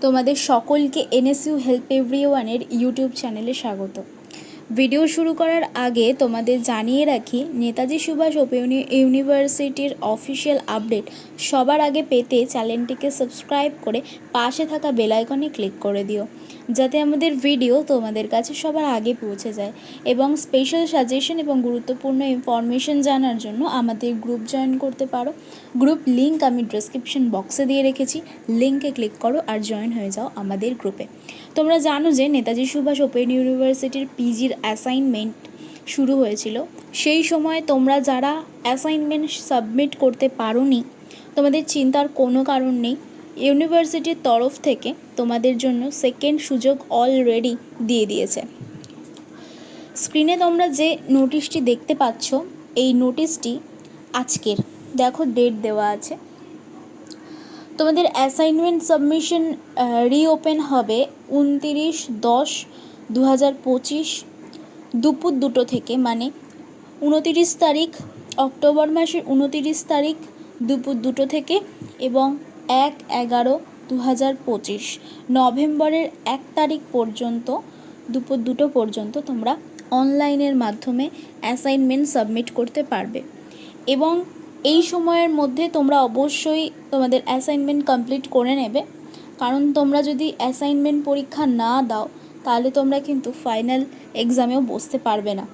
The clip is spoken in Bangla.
তোমাদের সকলকে এনএসইউ হেল্প এভরিওয়ানের ইউটিউব চ্যানেলে স্বাগত। ভিডিও শুরু করার আগে তোমাদের জানিয়ে রাখি, নেতাজি সুভাষ ওপেন ইউনিভার্সিটির অফিসিয়াল আপডেট সবার আগে পেতে চ্যানেলটিকে সাবস্ক্রাইব করে পাশে থাকা বেল আইকনে ক্লিক করে দিও, যাতে আমাদের ভিডিও তোমাদের কাছে সবার আগে পৌঁছে যায়। এবং স্পেশাল সাজেশন এবং গুরুত্বপূর্ণ ইনফরমেশন জানার জন্য আমাদের গ্রুপ জয়েন করতে পারো। গ্রুপ লিঙ্ক আমি ডেসক্রিপশন বক্সে দিয়ে রেখেছি, লিঙ্কে ক্লিক করো আর জয়েন হয়ে যাও আমাদের গ্রুপে। তোমরা জানো যে নেতাজি সুভাষ ওপেন ইউনিভার্সিটির পিজির অ্যাসাইনমেন্ট শুরু হয়েছিল। সেই সময় তোমরা যারা অ্যাসাইনমেন্ট সাবমিট করতে পারোনি, তোমাদের চিন্তার কোনো কারণ নেই। ইউনিভার্সিটির তরফ থেকে তোমাদের জন্য সেকেন্ড সুযোগ অলরেডি দিয়ে দিয়েছে। স্ক্রিনে তোমরা যে নোটিশটি দেখতে পাচ্ছ, এই নোটিশটি আজকের, দেখো ডেট দেওয়া আছে। তোমাদের অ্যাসাইনমেন্ট সাবমিশন রিওপেন হবে 29/10/2025 দুপুর 2টো থেকে, মানে 29 তারিখ, অক্টোবর মাসের 29 তারিখ দুপুর 2টো থেকে, এবং 1/11/2025 নভেম্বরের 1 তারিখ পর্যন্ত দুপুর 2টো পর্যন্ত তোমরা অনলাইনের মাধ্যমে অ্যাসাইনমেন্ট সাবমিট করতে পারবে। এবং এই সময়ের মধ্যে তোমরা অবশ্যই তোমাদের অ্যাসাইনমেন্ট কমপ্লিট করে নেবে, কারণ তোমরা যদি অ্যাসাইনমেন্ট পরীক্ষা না দাও তাহলে তোমরা কিন্তু ফাইনাল এক্সামেও বসতে পারবে না।